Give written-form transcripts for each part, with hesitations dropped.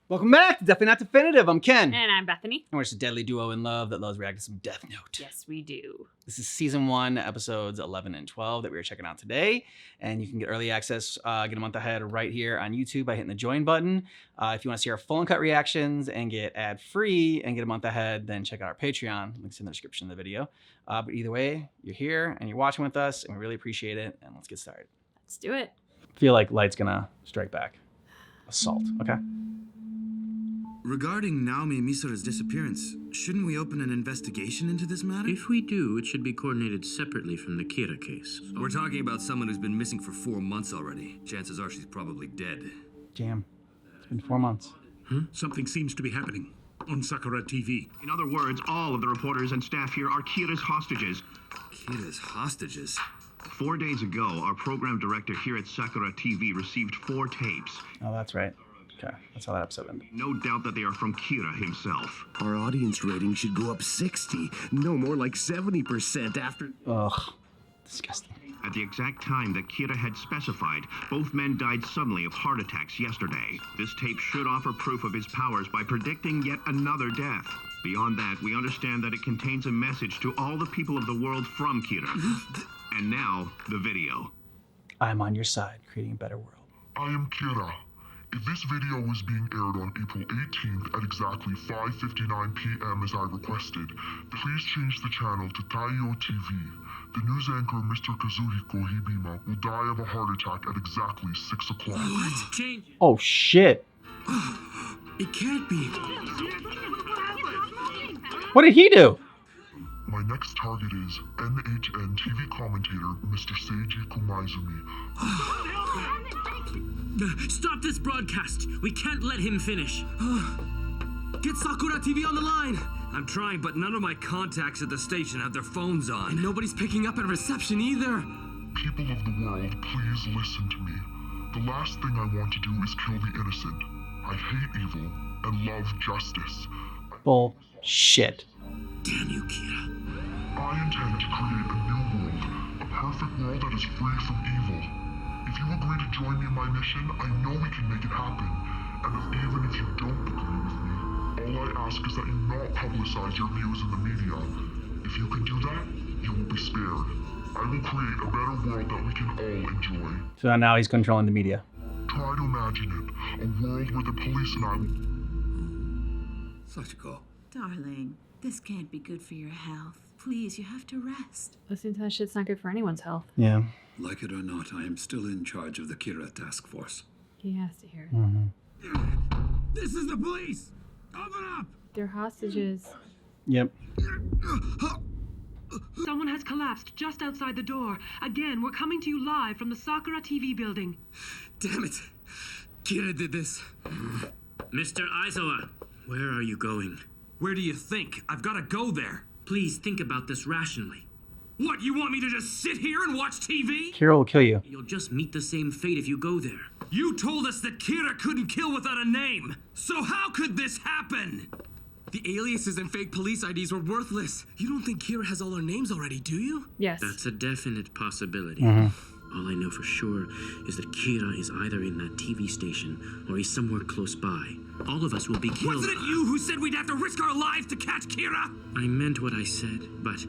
Welcome back to Definitely Not Definitive. I'm Ken. And I'm Bethany. And we're just a deadly duo in love that loves reacting to some Death Note. Yes, we do. This is season 1, episodes 11 and 12 that we are checking out today. And you can get early access, get a month ahead right here on YouTube by hitting the join button. If you want to see our full uncut reactions and get ad-free and get a month ahead, then check out our Patreon. Links in the description of the video. But either way, you're here and you're watching with us, and we really appreciate it. And let's get started. Let's do it. I feel like Light's gonna strike back. Assault, okay? Regarding Naomi Misura's disappearance, shouldn't we open an investigation into this matter? If we do, it should be coordinated separately from the Kira case. We're talking about someone who's been missing for 4 months already. Chances are she's probably dead. Damn. It's been 4 months. Something seems to be happening on Sakura TV. In other words, all of the reporters and staff here are Kira's hostages. Kira's hostages? 4 days ago, our program director here at Sakura TV received 4 tapes. Oh, that's right. Okay, that's how that episode ended. No doubt that they are from Kira himself. Our audience rating should go up 60, no more like 70% after... Ugh, disgusting. At the exact time that Kira had specified, both men died suddenly of heart attacks yesterday. This tape should offer proof of his powers by predicting yet another death. Beyond that, we understand that it contains a message to all the people of the world from Kira. And now, the video. I'm on your side, creating a better world. I am Kira. If this video was being aired on April 18th at exactly 5:59 p.m. as I requested, please change the channel to Taiyo TV. The news anchor, Mr. Kazuhiko Hibima, will die of a heart attack at exactly 6 o'clock. What? Change it. Oh, shit. It can't be. What did he do? My next target is NHN TV commentator, Mr. Seiji Kumaizumi. Stop this broadcast. We can't let him finish. Get Sakura TV on the line! I'm trying, but none of my contacts at the station have their phones on. And nobody's picking up at reception either. People of the world, please listen to me. The last thing I want to do is kill the innocent. I hate evil and love justice. Bullshit. Damn you, Kira. I intend to create a new world, a perfect world that is free from evil. If you agree to join me in my mission, I know we can make it happen. And even if you don't agree with me, all I ask is that you not publicize your views in the media. If you can do that, you will be spared. I will create a better world that we can all enjoy. So now he's controlling the media. Try to imagine it, a world where the police and I will... Sachiko. Darling, this can't be good for your health. Please, you have to rest. Listening to that shit's not good for anyone's health. Yeah. Like it or not, I am still in charge of the Kira task force. He has to hear it. This is the police! Open up! They're hostages. Yep. Someone has collapsed just outside the door. Again, we're coming to you live from the Sakura TV building. Damn it! Kira did this. Mr. Aizawa, where are you going? Where do you think? I've got to go there. Please think about this rationally. What, you want me to just sit here and watch TV? Kira will kill you. You'll just meet the same fate if you go there. You told us that Kira couldn't kill without a name. So how could this happen? The aliases and fake police IDs were worthless. You don't think Kira has all our names already, do you? Yes. That's a definite possibility. All I know for sure is that Kira is either in that TV station or he's somewhere close by. All of us will be killed. Wasn't it you who said we'd have to risk our lives to catch Kira? I meant what I said, but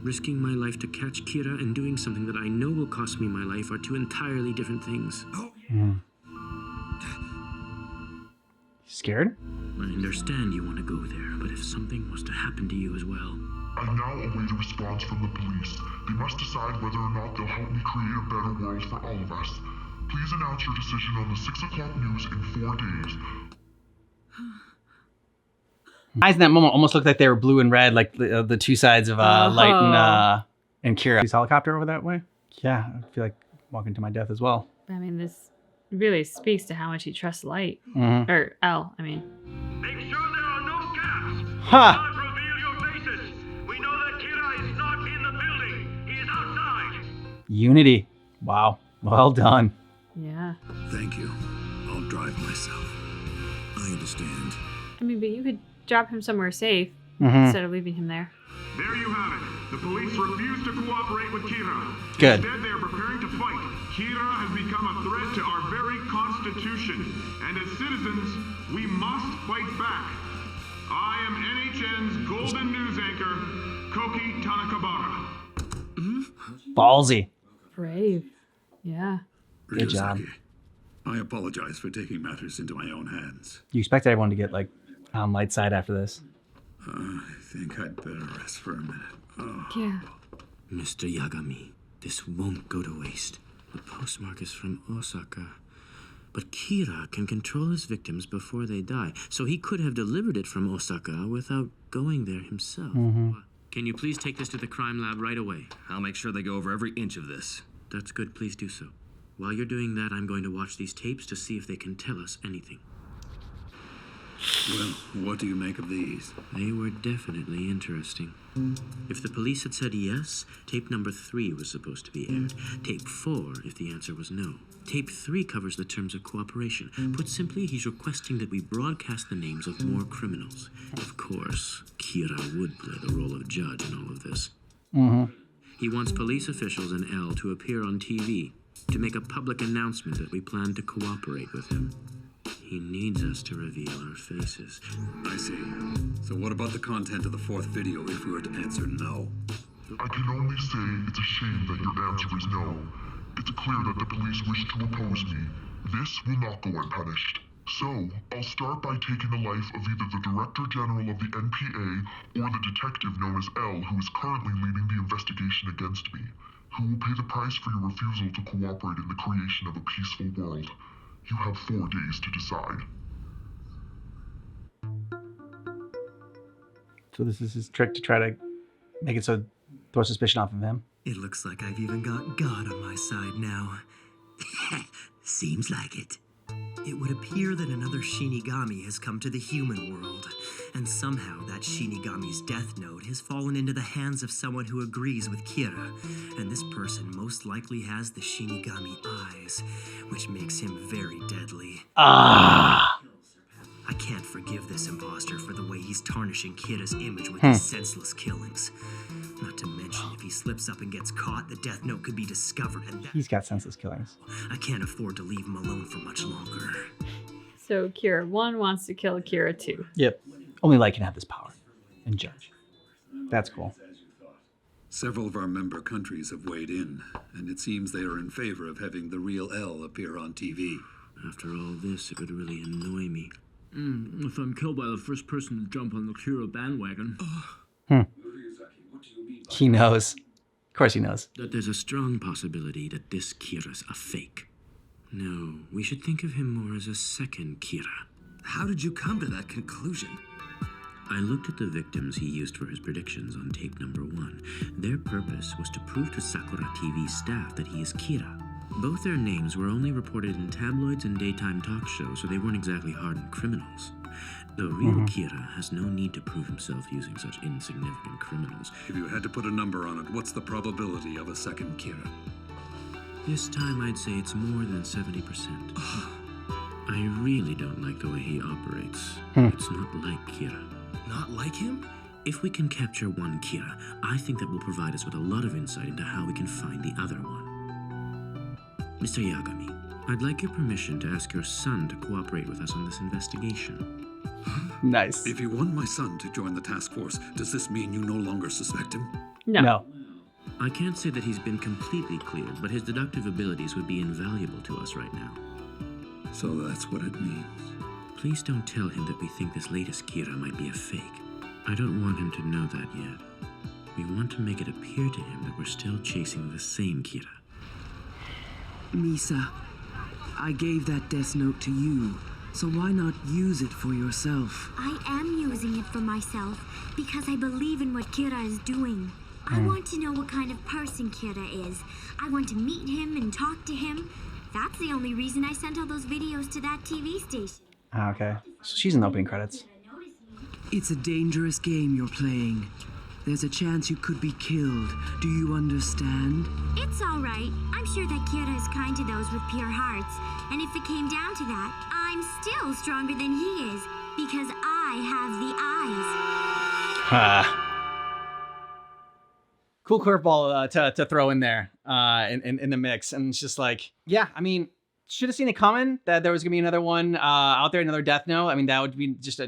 risking my life to catch Kira and doing something that I know will cost me my life are two entirely different things. Scared? I understand you want to go there, but if something was to happen to you as well... I now await a response from the police. They must decide whether or not they'll help me create a better world for all of us. Please announce your decision on the 6 o'clock news in 4 days. Eyes in that moment almost looked like they were blue and red, like the two sides of Light and Kira. His helicopter over that way? Yeah, I feel like walking to my death as well. I mean, this really speaks to how much he trusts Light. Or L, I mean. Make sure there are no gaps. Ha! Do not reveal your faces. We know that Kira is not in the building. He is outside. Unity. Wow. Well done. Yeah. Thank you. I'll drive myself. I understand. I mean, but you could drop him somewhere safe instead of leaving him there. There you have it. The police refuse to cooperate with Kira. Good. Instead, they are preparing to fight. Kira has become a threat to our very constitution. Constitution, and as citizens, we must fight back. I am NHN's Golden News anchor, Koki Tanakabara. Ballsy. Brave. Yeah. Good job. Ryuzaki, I apologize for taking matters into my own hands. You expect everyone to get like on light side after this? I think I'd better rest for a minute. Oh. Yeah. Mr. Yagami, this won't go to waste. The postmark is from Osaka. But Kira can control his victims before they die, so he could have delivered it from Osaka without going there himself. Can you please take this to the crime lab right away? I'll make sure they go over every inch of this. That's good, please do so. While you're doing that, I'm going to watch these tapes to see if they can tell us anything. Well, what do you make of these? They were definitely interesting. If the police had said yes, tape number 3 was supposed to be aired. Tape 4, if the answer was no. Tape 3 covers the terms of cooperation. Put simply, he's requesting that we broadcast the names of more criminals. Of course, Kira would play the role of judge in all of this. He wants police officials and L to appear on TV to make a public announcement that we plan to cooperate with him. He needs us to reveal our faces. I see. So what about the content of the 4th video if we were to answer no? I can only say it's a shame that your answer is no. It's clear that the police wish to oppose me. This will not go unpunished. So, I'll start by taking the life of either the Director General of the NPA or the detective known as L, who is currently leading the investigation against me. Who will pay the price for your refusal to cooperate in the creation of a peaceful world? You have 4 days to decide. So this is his trick to try to make it so throw suspicion off of him. It looks like I've even got God on my side now. Seems like it. It would appear that another Shinigami has come to the human world, and somehow that Shinigami's death note has fallen into the hands of someone who agrees with Kira, and this person most likely has the Shinigami eyes, which makes him very deadly. I can't forgive this imposter for the way he's tarnishing Kira's image with his senseless killings. Not to mention, if he slips up and gets caught, the death note could be discovered, and He's got senseless killings. I can't afford to leave him alone for much longer. So Kira 1 wants to kill Kira 2. Yep. Only Light can have this power and judge. That's cool. Several of our member countries have weighed in, and it seems they are in favor of having the real L appear on TV. After all this, it would really annoy me. If I'm killed by the first person to jump on the Kira bandwagon. He knows. Of course he knows. That there's a strong possibility that this Kira's a fake. No, we should think of him more as a second Kira. How did you come to that conclusion? I looked at the victims he used for his predictions on tape number 1. Their purpose was to prove to Sakura TV's staff that he is Kira. Both their names were only reported in tabloids and daytime talk shows, so they weren't exactly hardened criminals. The real Kira has no need to prove himself using such insignificant criminals. If you had to put a number on it, what's the probability of a second Kira? This time I'd say it's more than 70%. I really don't like the way he operates. It's not like Kira. Not like him? If we can capture one Kira, I think that will provide us with a lot of insight into how we can find the other one. Mr. Yagami, I'd like your permission to ask your son to cooperate with us on this investigation. Nice. If you want my son to join the task force, does this mean you no longer suspect him? No. I can't say that he's been completely cleared, but his deductive abilities would be invaluable to us right now. So that's what it means. Please don't tell him that we think this latest Kira might be a fake. I don't want him to know that yet. We want to make it appear to him that we're still chasing the same Kira. Misa, I gave that death note to you, so why not use it for yourself? I am using it for myself because I believe in what Kira is doing. I want to know what kind of person Kira is. I want to meet him and talk to him. That's the only reason I sent all those videos to that TV station. Okay. So she's in the opening credits. It's a dangerous game you're playing. There's a chance you could be killed. Do you understand? It's all right. I'm sure that Kira is kind to those with pure hearts. And if it came down to that, I'm still stronger than he is because I have the eyes. Cool curveball to throw in there in the mix. And it's just like, yeah, I mean, should have seen it coming that there was gonna be another one out there, another Death Note. I mean, that would be just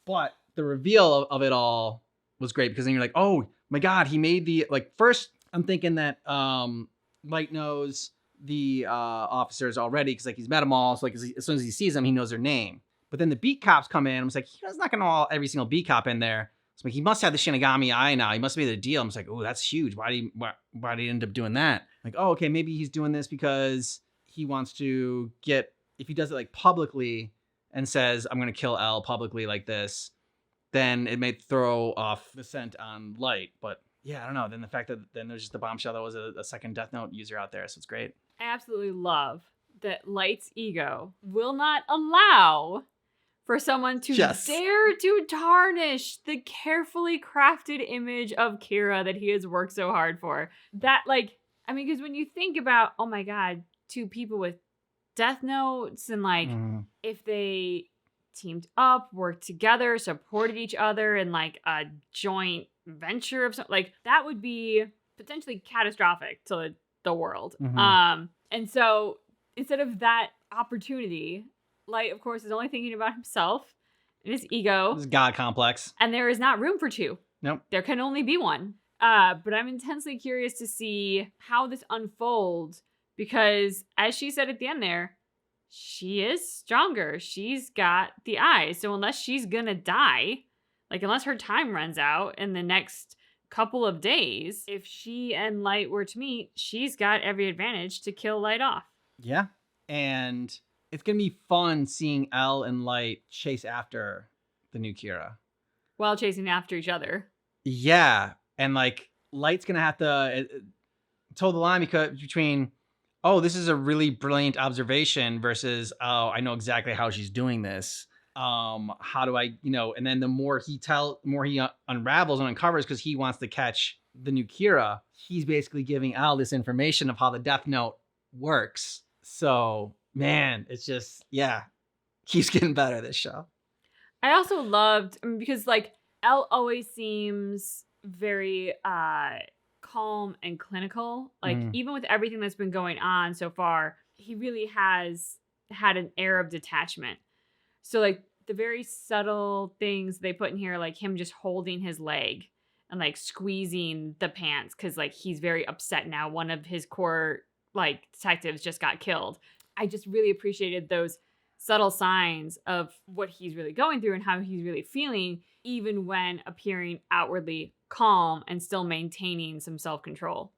but the reveal of it all was great because then you're like, oh my God, he made the, like, first I'm thinking that Light knows the officers already because like he's met them all. So like as soon as he sees them, he knows their name. But then the beat cops come in. I was like, he's not gonna know every single beat cop in there. So like, he must have the Shinigami eye now. He must be the deal. I'm just like, oh, that's huge. Why did he end up doing that? Like, oh, okay, maybe he's doing this because he wants to get, if he does it like publicly and says, I'm gonna kill L publicly like this, then it may throw off the scent on Light. But yeah, I don't know. Then the fact that then there's just the bombshell that was a second Death Note user out there, so it's great. I absolutely love that Light's ego will not allow for someone to dare to tarnish the carefully crafted image of Kira that he has worked so hard for. That, like, I mean, because when you think about, oh my God, two people with Death Notes and like if they teamed up, worked together, supported each other in like a joint venture of something, like that would be potentially catastrophic to the world. And so instead of that opportunity, Light, of course, is only thinking about himself and his ego. His God complex. And there is not room for two. Nope. There can only be one. But I'm intensely curious to see how this unfolds because, as she said at the end there, she is stronger. She's got the eye. So unless she's gonna die, like unless her time runs out in the next couple of days, if she and Light were to meet, she's got every advantage to kill Light off. Yeah. And it's going to be fun seeing L and Light chase after the new Kira. While chasing after each other. Yeah. And like Light's going to have to toe the line between, oh, this is a really brilliant observation versus, oh, I know exactly how she's doing this. How do I, and then the more he unravels and uncovers because he wants to catch the new Kira, he's basically giving Al this information of how the Death Note works. So, man, it's just, keeps getting better, this show. I also loved, because like L always seems very calm and clinical. Like even with everything that's been going on so far, he really has had an air of detachment. So like the very subtle things they put in here, like him just holding his leg and like squeezing the pants because like he's very upset now. One of his core like detectives just got killed. I just really appreciated those subtle signs of what he's really going through and how he's really feeling, even when appearing outwardly calm and still maintaining some self-control.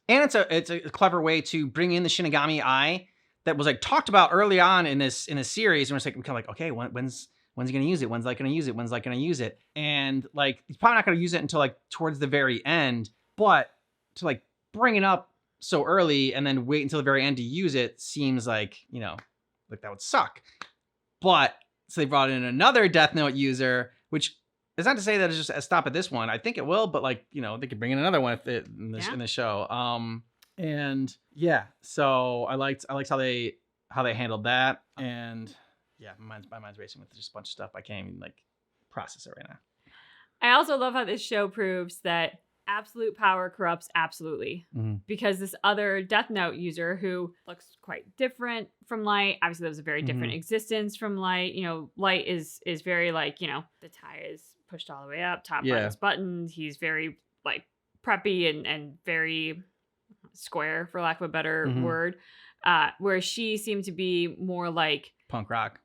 And it's a clever way to bring in the Shinigami eye that was like talked about early on in this series, and we're kind of like, okay, when's he gonna use it? When's Light gonna use it? When's Light gonna use it? And like he's probably not gonna use it until like towards the very end. But to like bring it up so early and then wait until the very end to use it seems like like that would suck. But so they brought in another Death Note user, which is not to say that it's just a stop at this one. I think it will, but like they could bring in another one in the show. And yeah, so I liked how they handled that, and yeah, my mind's racing with just a bunch of stuff. I can't even like process it right now. I also love how this show proves that absolute power corrupts absolutely, because this other Death Note user who looks quite different from Light, obviously there was a very different existence from Light. Light is very like the tie is pushed all the way up, top button's buttoned. He's very like preppy and very square, for lack of a better word, where she seemed to be more like punk rock,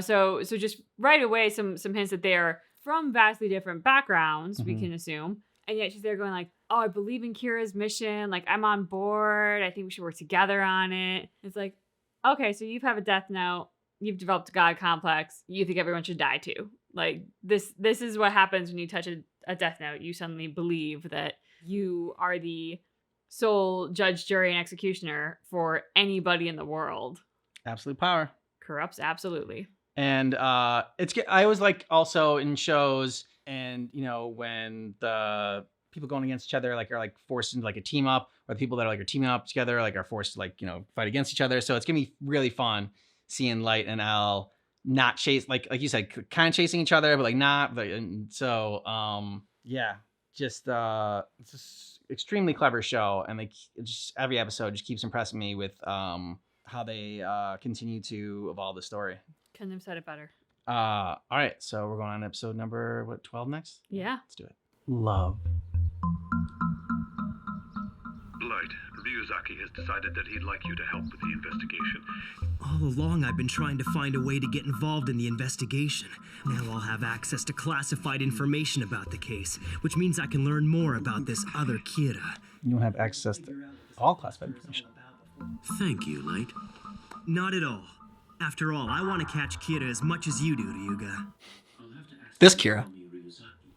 so just right away some hints that they are from vastly different backgrounds, we can assume, and yet she's there going like, oh, I believe in Kira's mission, like I'm on board, I think we should work together on it. It's like, okay, so you have a Death Note, you've developed a God complex, you think everyone should die too. Like this is what happens when you touch a Death Note. You suddenly believe that you are the sole judge, jury, and executioner for anybody in the world. Absolute power corrupts absolutely. And I always like also in shows, and when the people going against each other like are like forced into like a team up, or the people that are like are teaming up together like are forced to like fight against each other. So it's gonna be really fun seeing Light and Al not chase like you said, kind of chasing each other, but like not. And so just it's just extremely clever show, and like just every episode just keeps impressing me with how they continue to evolve the story. Couldn't have said it better. All right, so we're going on episode number 12 next. Yeah. Let's do it. Love. Light, Ryuzaki has decided that he'd like you to help with the investigation. All along, I've been trying to find a way to get involved in the investigation. Now I'll have access to classified information about the case, which means I can learn more about this other Kira. You don't have access to all classified information. Thank you, Light. Not at all. After all, I want to catch Kira as much as you do, Ryuga. This Kira.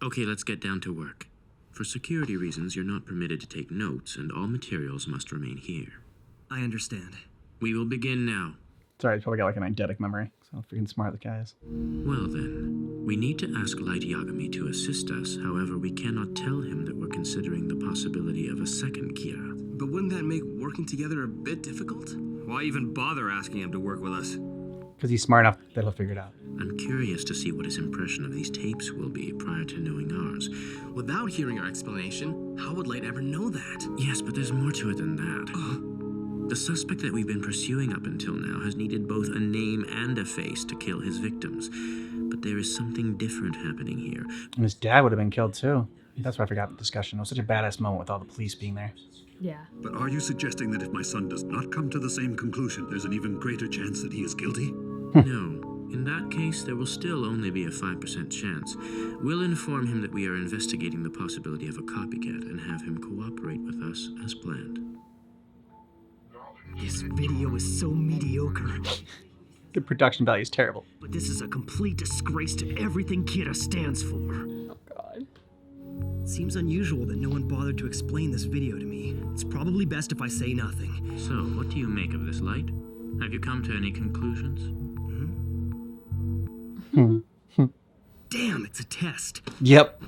Okay, let's get down to work. For security reasons, you're not permitted to take notes, and all materials must remain here. I understand. We will begin now. Sorry, he's probably got like an eidetic memory. So freaking smart, the guy is. Well then, we need to ask Light Yagami to assist us. However, we cannot tell him that we're considering the possibility of a second Kira. But wouldn't that make working together a bit difficult? Why even bother asking him to work with us? Because he's smart enough that he'll figure it out. I'm curious to see what his impression of these tapes will be prior to knowing ours. Without hearing our explanation, how would Light ever know that? Yes, but there's more to it than that. The suspect that we've been pursuing up until now has needed both a name and a face to kill his victims. But there is something different happening here. And his dad would have been killed too. That's why I forgot the discussion. It was such a badass moment with all the police being there. Yeah. But are you suggesting that if my son does not come to the same conclusion, there's an even greater chance that he is guilty? No. In that case, there will still only be a 5% chance. We'll inform him that we are investigating the possibility of a copycat and have him cooperate with us as planned. This video is so mediocre. The production value is terrible. But this is a complete disgrace to everything Kira stands for. Oh, God. It seems unusual that no one bothered to explain this video to me. It's probably best if I say nothing. So, what do you make of this, Light? Have you come to any conclusions? Damn, it's a test. Yep.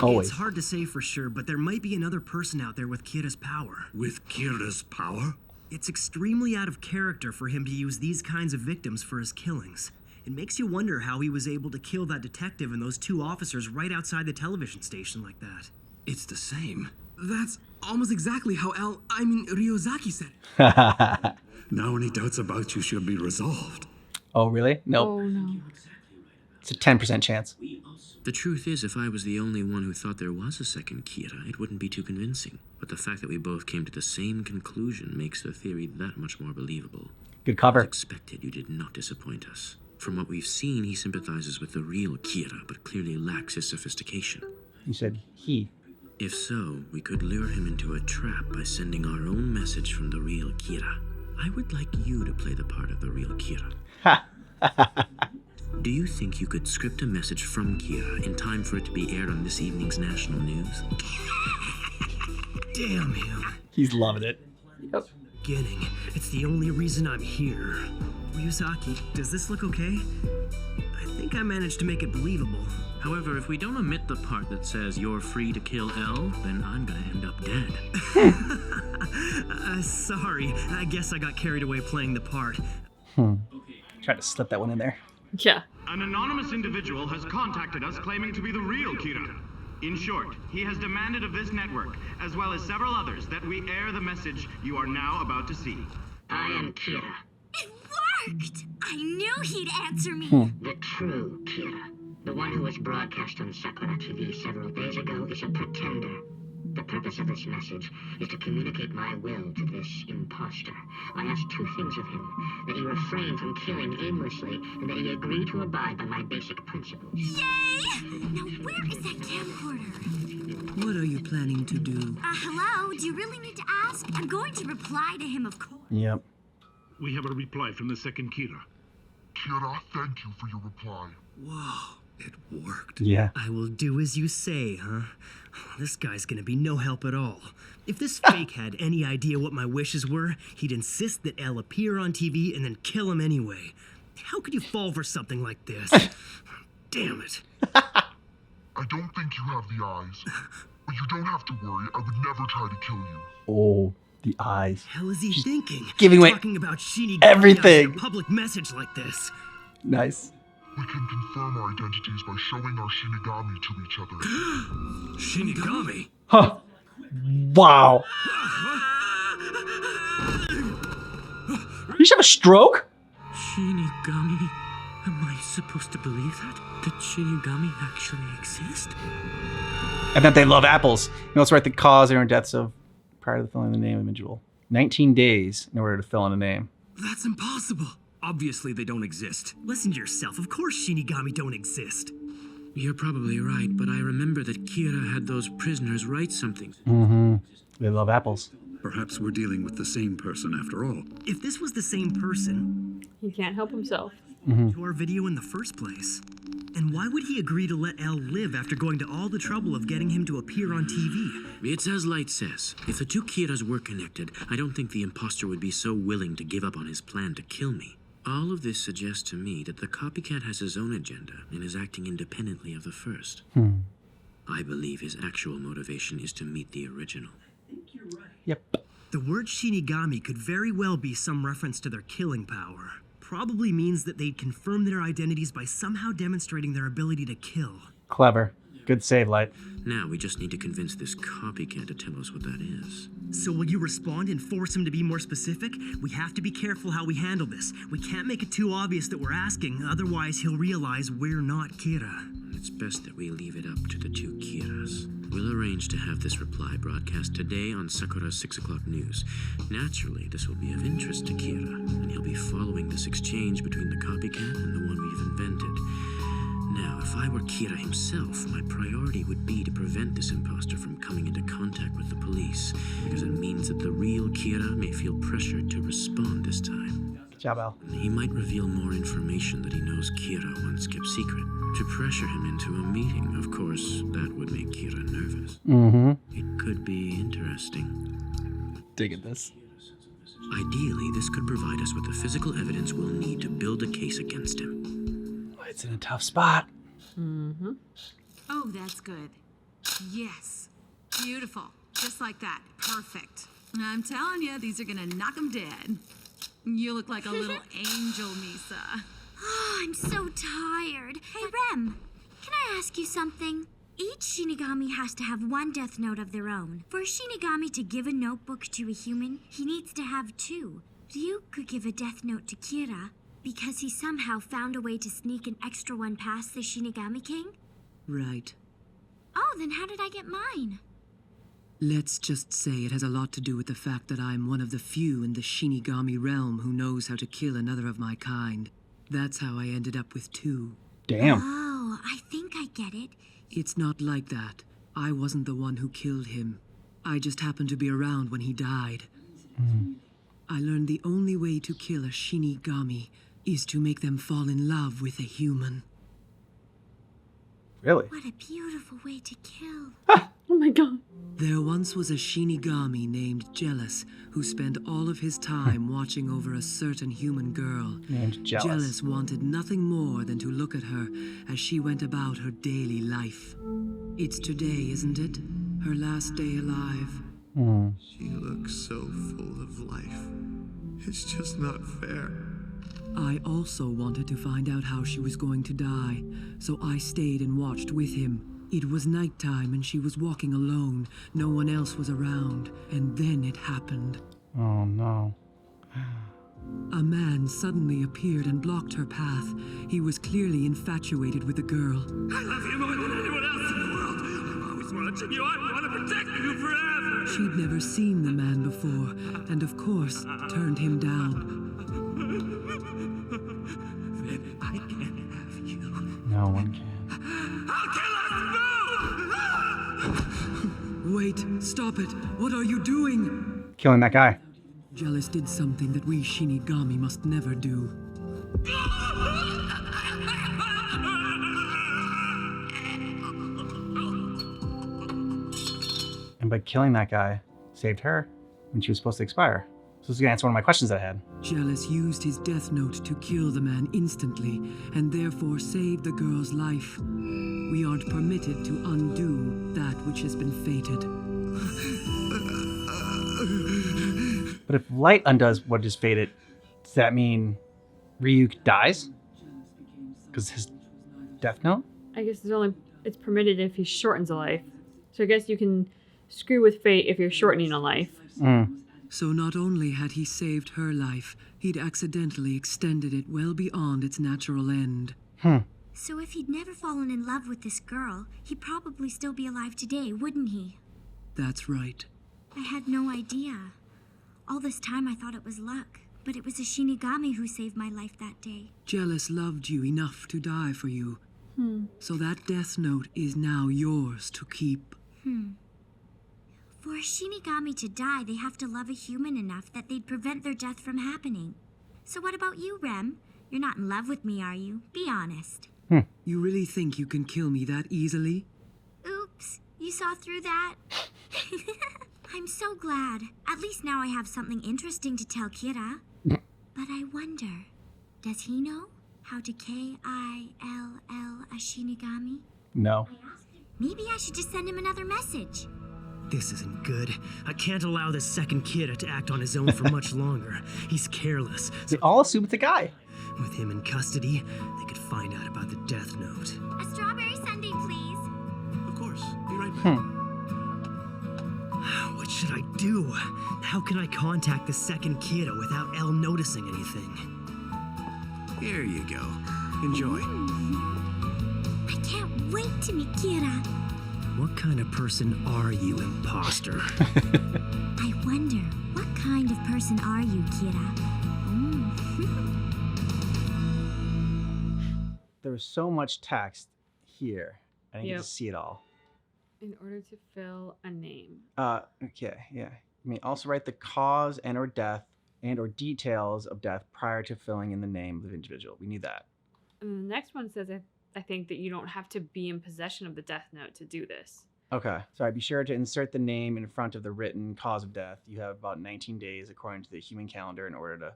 Always. It's hard to say for sure, but there might be another person out there with Kira's power. With Kira's power? It's extremely out of character for him to use these kinds of victims for his killings. It makes you wonder how he was able to kill that detective and those two officers right outside the television station like that. It's the same. That's almost exactly how Ryuzaki said it. Now any doubts about you should be resolved. Oh, really? Nope. Oh, no. It's a 10% chance. The truth is, if I was the only one who thought there was a second Kira, it wouldn't be too convincing. But the fact that we both came to the same conclusion makes the theory that much more believable. Good cover. As expected, you did not disappoint us. From what we've seen, he sympathizes with the real Kira, but clearly lacks his sophistication. You said he. If so, we could lure him into a trap by sending our own message from the real Kira. I would like you to play the part of the real Kira. Ha! Do you think you could script a message from Kira in time for it to be aired on this evening's national news? Damn him. He's loving it. Yep. Beginning. It's the only reason I'm here. Ryuzaki, does this look okay? I think I managed to make it believable. However, if we don't omit the part that says you're free to kill L, then I'm gonna end up dead. Sorry. I guess I got carried away playing the part. Tried to slip that one in there. Yeah. An anonymous individual has contacted us claiming to be the real Kira. In short, he has demanded of this network, as well as several others, that we air the message you are now about to see. I am Kira, It worked! I knew he'd answer me. the true Kira. The one who was broadcast on Sakura TV several days ago is a pretender. The purpose of this message is to communicate my will to this imposter. I asked two things of him: that he refrain from killing aimlessly, and that he agree to abide by my basic principles. Yay! Now where is that camcorder? What are you planning to do? Hello? Do you really need to ask? I'm going to reply to him, of course. Yep. We have a reply from the second Kira. Kira, thank you for your reply. Whoa. It worked. Yeah. I will do as you say, huh? This guy's gonna be no help at all. If this fake had any idea what my wishes were, he'd insist that Elle appear on TV and then kill him anyway. How could you fall for something like this? Damn it. I don't think you have the eyes. But you don't have to worry. I would never try to kill you. Oh, the eyes. Hell is he thinking? Giving away Talking about Shinigami everything. on a public message like this. Nice. We can confirm our identities by showing our Shinigami to each other. Shinigami? Huh. You should have a stroke. Shinigami? Am I supposed to believe that? That Shinigami actually exist? And that they love apples. You know, it's right, the cause or deaths of prior to filling the name of individual. 19 days in order to fill in a name. That's impossible. Obviously, they don't exist. Listen to yourself. Of course Shinigami don't exist. You're probably right, but I remember that Kira had those prisoners write something. Mm-hmm. They love apples. Perhaps we're dealing with the same person after all. If this was the same person, He can't help himself. to our video in the first place. And why would he agree to let L live after going to all the trouble of getting him to appear on TV? It's as Light says. If the two Kiras were connected, I don't think the imposter would be so willing to give up on his plan to kill me. All of this suggests to me that the copycat has his own agenda and is acting independently of the first. I believe his actual motivation is to meet the original. The word Shinigami could very well be some reference to their killing power. Probably means that they'd confirm their identities by somehow demonstrating their ability to kill. Clever. Good save, Light. Now we just need to convince this copycat to tell us what that is. So will you respond and force him to be more specific? We have to be careful how we handle this. We can't make it too obvious that we're asking, otherwise he'll realize we're not Kira. It's best that we leave it up to the two Kiras. We'll arrange to have this reply broadcast today on Sakura's 6 o'clock news. Naturally, this will be of interest to Kira, and he'll be following this exchange between the copycat and the one we've invented. Now, if I were Kira himself, my priority would be to prevent this imposter from coming into contact with the police, because it means that the real Kira may feel pressured to respond this time. Good job, Al. He might reveal more information that he knows Kira once kept secret. To pressure him into a meeting, of course, that would make Kira nervous. Mm-hmm. It could be interesting. Digging this. Ideally, this could provide us with the physical evidence we'll need to build a case against him. It's in a tough spot. Mm-hmm. Oh, that's good. Yes. Beautiful. Just like that. Perfect. I'm telling you, these are gonna knock him dead. You look like a little angel, Misa. Oh, I'm so tired. Hey, Rem, can I ask you something? Each Shinigami has to have one death note of their own. For a Shinigami to give a notebook to a human, he needs to have two. Ryu could give a death note to Kira because he somehow found a way to sneak an extra one past the Shinigami King? Right. Oh, then how did I get mine? Let's just say it has a lot to do with the fact that I'm one of the few in the Shinigami realm who knows how to kill another of my kind. That's how I ended up with two. Damn. Oh, I think I get it. It's not like that. I wasn't the one who killed him. I just happened to be around when he died. I learned the only way to kill a Shinigami is to make them fall in love with a human. Really? What a beautiful way to kill. Oh my god. There once was a Shinigami named Jealous who spent all of his time watching over a certain human girl. Named Jealous. Jealous wanted nothing more than to look at her as she went about her daily life. It's today, isn't it? Her last day alive. She looks so full of life. It's just not fair. I also wanted to find out how she was going to die, so I stayed and watched with him. It was nighttime and she was walking alone. No one else was around, and then it happened. Oh no. A man suddenly appeared and blocked her path. He was clearly infatuated with the girl. I love you more than anyone else in the world. I'm always watching you. I want to protect you forever. She'd never seen the man before, and of course, turned him down. Then I can't have you. No one can. I'll kill us both! Wait, stop it. What are you doing? Killing that guy. Jealous did something that we Shinigami must never do. And by killing that guy, saved her when she was supposed to expire. So this is gonna answer one of my questions that I had. Jealous used his death note to kill the man instantly, and therefore saved the girl's life. We aren't permitted to undo that which has been fated. But if Light undoes what is fated, does that mean Ryu dies? Because his death note? I guess it's permitted if he shortens a life. So I guess you can screw with fate if you're shortening a life. So not only had he saved her life, He'd accidentally extended it well beyond its natural end. So if he'd never fallen in love with this girl, he'd probably still be alive today, wouldn't he? That's right. I had no idea. All this time I thought it was luck, but it was a Shinigami who saved my life that day. Jealous loved you enough to die for you. So that death note is now yours to keep. For a Shinigami to die, they have to love a human enough that they'd prevent their death from happening. So what about you, Rem? You're not in love with me, are you? Be honest. You really think you can kill me that easily? Oops, you saw through that? I'm so glad. At least now I have something interesting to tell Kira. But I wonder, does he know how to Kill a Shinigami? No. Maybe I should just send him another message. This isn't good. I can't allow this second Kira to act on his own for much longer. He's careless. They all assume it's a guy. With him in custody, they could find out about the death note. A strawberry sundae, please. Of course. Be right back. What should I do? How can I contact the second Kira without El noticing anything? Here you go. Enjoy. I can't wait to meet Kira. What kind of person are you, imposter? I wonder, what kind of person are you, Kira? There was so much text here. I didn't get to see it all. In order to fill a name. Okay, yeah. You may also write the cause and or death and or details of death prior to filling in the name of the individual. We need that. And the next one says, I think that you don't have to be in possession of the death note to do this. Okay. So be sure to insert the name in front of the written cause of death. You have about 19 days according to the human calendar in order to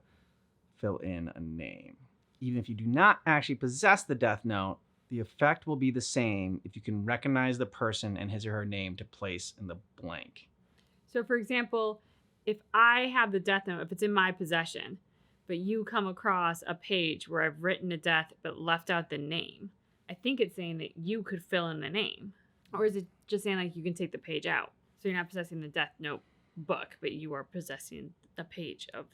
fill in a name. Even if you do not actually possess the death note, the effect will be the same if you can recognize the person and his or her name to place in the blank. So, for example, if I have the death note, if it's in my possession, but you come across a page where I've written a death but left out the name, I think it's saying that you could fill in the name. Or is it just saying like you can take the page out? So you're not possessing the death note book, but you are possessing the page of...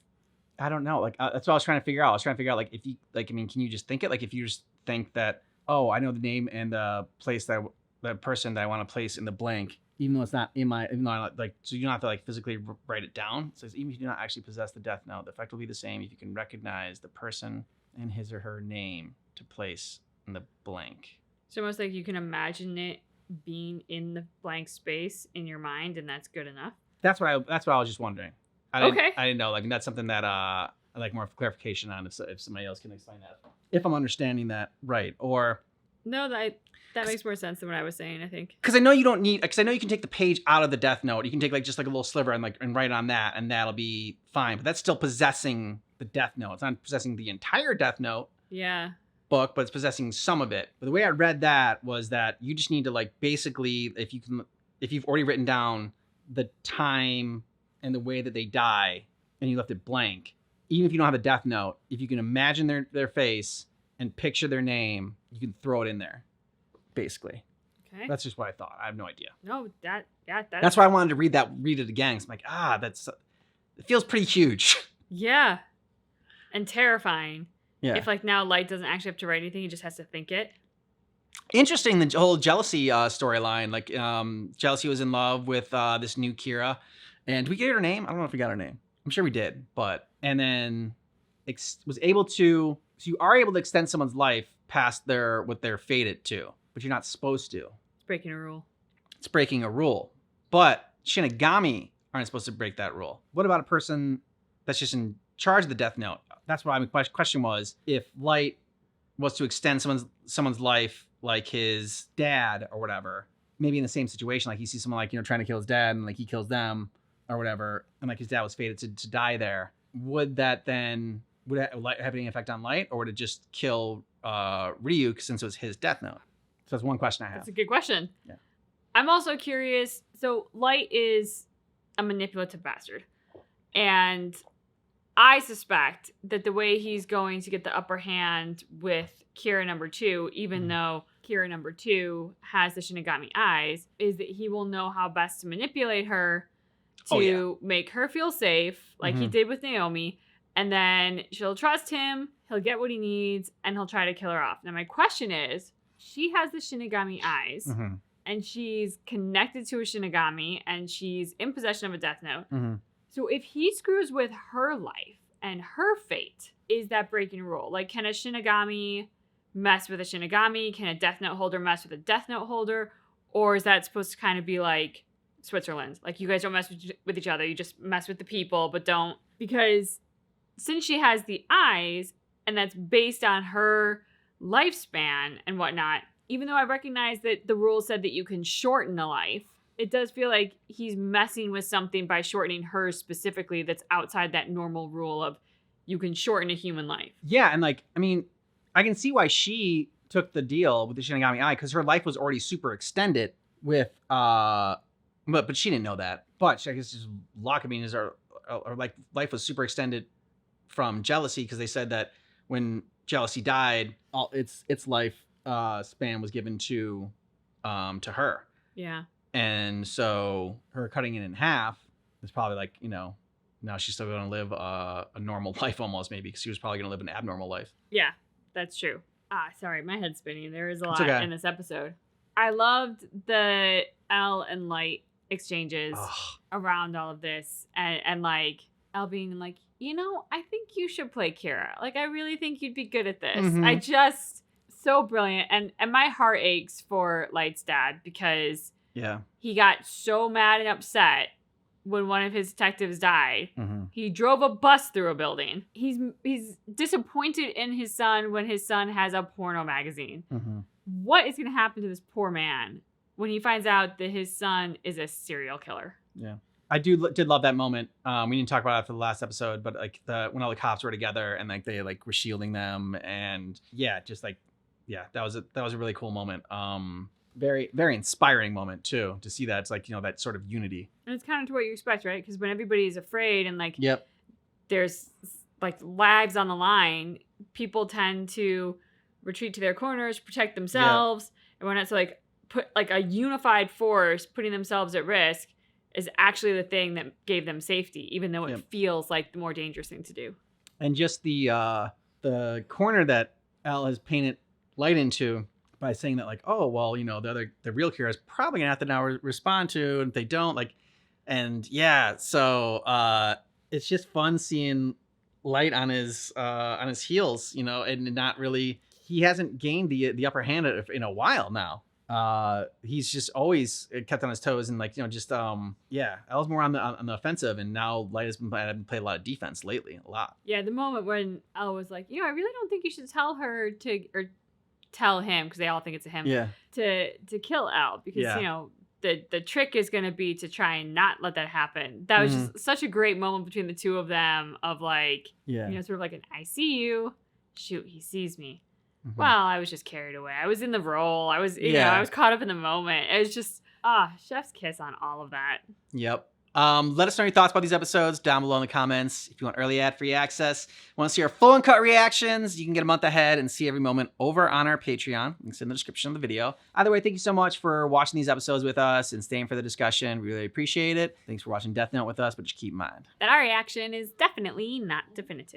I don't know. Like, that's what I was trying to figure out. I was trying to figure out, like, if you, like, I mean, can you just think it? Like, if you just think that, oh, I know the name and the place that the person that I want to place in the blank, even though it's not in my, even though I, like, so you don't have to like physically write it down. It says even if you do not actually possess the death note, the effect will be the same if you can recognize the person and his or her name to place in the blank. So almost like you can imagine it being in the blank space in your mind, and that's good enough. That's what I was just wondering. I didn't know. Like, that's something that I like more clarification on if somebody else can explain that. If I'm understanding that right, or no, that makes more sense than what I was saying, I think. Because I know you don't need, because I know you can take the page out of the death note. You can take like just like a little sliver and write on that, and that'll be fine. But that's still possessing the death note. It's not possessing the entire death note. Yeah. Book, but it's possessing some of it. But the way I read that was that you just need to like basically, if you've already written down the time and the way that they die, and you left it blank, even if you don't have a death note, if you can imagine their face and picture their name, you can throw it in there, basically. Okay. That's just what I thought. I have no idea. No, That's why I wanted to read it again. I'm like, it feels pretty huge. Yeah. And terrifying. Yeah. If like now Light doesn't actually have to write anything, he just has to think it. Interesting, the whole jealousy storyline. Like, Jealousy was in love with this new Kira. And did we get her name? I don't know if we got her name. I'm sure we did. And then was able to, so you are able to extend someone's life past what they're fated to, but you're not supposed to. It's breaking a rule. It's breaking a rule. But Shinigami aren't supposed to break that rule. What about a person that's just in charge of the death note? That's what my question was. If Light was to extend someone's life, like his dad or whatever, maybe in the same situation, like he sees someone like, trying to kill his dad and like he kills them or whatever, and like his dad was fated to die there, would that have any effect on Light, or would it just kill Ryuk since it was his death note? So that's one question I have. That's a good question. Yeah. I'm also curious. So Light is a manipulative bastard, and I suspect that the way he's going to get the upper hand with Kira number 2, even though Kira number 2 has the Shinigami eyes, is that he will know how best to manipulate her to make her feel safe, like he did with Naomi, And then she'll trust him, he'll get what he needs, and he'll try to kill her off. Now, my question is, she has the Shinigami eyes, and she's connected to a Shinigami, and she's in possession of a Death Note. So if he screws with her life and her fate, is that breaking a rule? Like, can a Shinigami mess with a Shinigami? Can a Death Note holder mess with a Death Note holder? Or is that supposed to kind of be like Switzerland? Like, you guys don't mess with each other. You just mess with the people, but don't. Because since she has the eyes, and that's based on her lifespan and whatnot, even though I recognize that the rule said that you can shorten a life, it does feel like he's messing with something by shortening hers specifically that's outside that normal rule of you can shorten a human life. Yeah, and like, I mean, I can see why she took the deal with the Shinigami Eye, because her life was already super extended with, but she didn't know that. But I guess just Lockerbie is her like life was super extended from Jealousy, because they said that when Jealousy died, all its life span was given to her. Yeah. And so her cutting it in half is probably like, you know, now she's still going to live a normal life almost, maybe, because she was probably going to live an abnormal life. Yeah, that's true. Sorry, my head's spinning. There is a lot okay. in this episode. I loved the Elle and Light exchanges around all of this. And like, Elle being like, you know, I think you should play Kira. Like, I really think you'd be good at this. I just, so brilliant. And my heart aches for Light's dad, because he got so mad and upset when one of his detectives died. He drove a bus through a building. He's disappointed in his son when his son has a porno magazine. What is going to happen to this poor man when he finds out that his son is a serial killer? Yeah. I did love that moment. We didn't talk about it for the last episode, but like when all the cops were together and like they like were shielding them, and just like, that was a really cool moment. Very, very inspiring moment too, to see that. It's like, you know, that sort of unity. And it's kind of to what you expect, right? Because when everybody's afraid and like, Yep. there's like lives on the line, people tend to retreat to their corners, protect themselves, and whatnot. So like, put like a unified force putting themselves at risk is actually the thing that gave them safety, even though it feels like the more dangerous thing to do. And just the corner that Elle has painted Light into by saying that, like, oh, well, you know, the real Kira is probably gonna have to now respond to, and if they don't, like, and so it's just fun seeing Light on his heels, you know, and not really, he hasn't gained the upper hand in a while now. He's just always kept on his toes, and like, you know, just Elle's more on the offensive, and now Light has been playing a lot of defense lately, a lot. Yeah, the moment when Elle was like, you know, I really don't think you should tell her or tell him, because they all think it's a him, to kill Elle, because you know the trick is going to be to try and not let that happen. That was just such a great moment between the two of them, of like, you know, sort of like an I see you, shoot, he sees me. Well, I was just carried away. I was in the role. I was, you know, I was caught up in the moment. It was just, chef's kiss on all of that. Yep. Let us know your thoughts about these episodes down below in the comments. If you want early ad-free access, want to see our full uncut reactions, you can get a month ahead and see every moment over on our Patreon. Links in the description of the video. Either way, thank you so much for watching these episodes with us and staying for the discussion. We really appreciate it. Thanks for watching Death Note with us, but just keep in mind that our reaction is definitely not definitive.